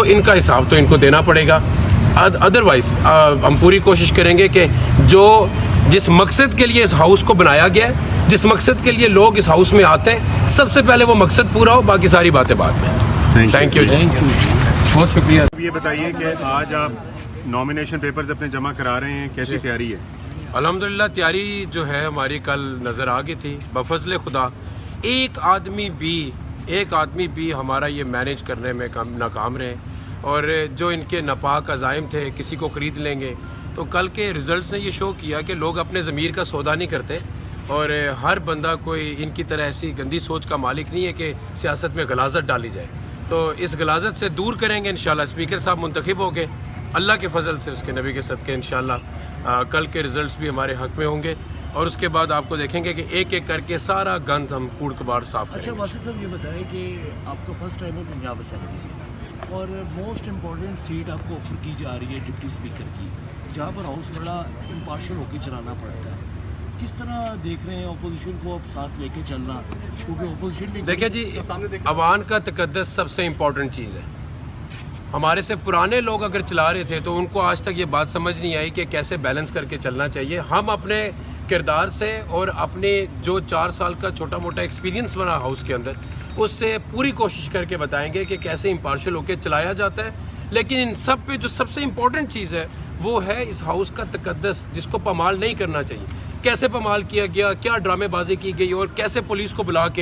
इनका हिसाब तो इनको देना पड़ेगा। अदरवाइज हम पूरी कोशिश करेंगे कि जिस मकसद के लिए इस हाउस को बनाया गया है, जिस मकसद के लिए लोग इस हाउस में आते हैं, सबसे पहले वो मकसद पूरा हो, बाकी सारी बातें बाद में। थैंक यू जी, बहुत शुक्रिया। ये बताइए कि आज आप नॉमिनेशन पेपर्स अपने जमा करा रहे हैं, कैसी तैयारी है? अल्हम्दुलिल्लाह तैयारी जो है हमारी कल नज़र आ गई थी। बफज़ल खुदा एक आदमी भी हमारा ये मैनेज करने में नाकाम रहे, और जो इनके नापाक अज़ाइम थे किसी को ख़रीद लेंगे, तो कल के रिज़ल्ट्स ने ये शो किया कि लोग अपने ज़मीर का सौदा नहीं करते, और हर बंदा कोई इनकी तरह ऐसी गंदी सोच का मालिक नहीं है कि सियासत में गलाजत डाली जाए। तो इस गलाजत से दूर करेंगे इंशाल्लाह। स्पीकर साहब मुंतखब हो गए, अल्लाह के फजल से, उसके नबी के सदक़े इंशाल्लाह कल के रिज़ल्ट्स भी हमारे हक़ में होंगे, और उसके बाद आपको देखेंगे कि एक एक करके सारा गंद हम कूड़ कबाड़ साफ करेंगे। अच्छा वासिफ साहब, ये बताएं कि आपका फर्स्ट टाइम है पंजाब असेंबली और मोस्ट इम्पॉर्टेंट सीट आपको ऑफर की जा रही है डिप्टी स्पीकर की, जहाँ पर हाउस बड़ा इम्पार्शल होकर चलाना पड़ता है। किस तरह देख रहे हैं अपोजिशन को अब साथ लेके चलना, क्योंकि अपोजिशन भी देखिए जी, अवान का तकद्दुस सबसे इम्पोर्टेंट चीज़ है। हमारे से पुराने लोग अगर चला रहे थे तो उनको आज तक ये बात समझ नहीं आई कि कैसे बैलेंस करके चलना चाहिए। हम अपने किरदार से और अपने जो 4 साल का छोटा मोटा एक्सपीरियंस बना हाउस के अंदर, उससे पूरी कोशिश करके बताएंगे कि कैसे इम्पार्शल होकर चलाया जाता है। लेकिन इन सब पे जो सबसे इम्पोर्टेंट चीज़ है वो है इस हाउस का तकद्दुस, जिसको पमाल नहीं करना चाहिए। कैसे पमाल किया गया, क्या ड्रामेबाजी की गई, और कैसे पुलिस को बुला के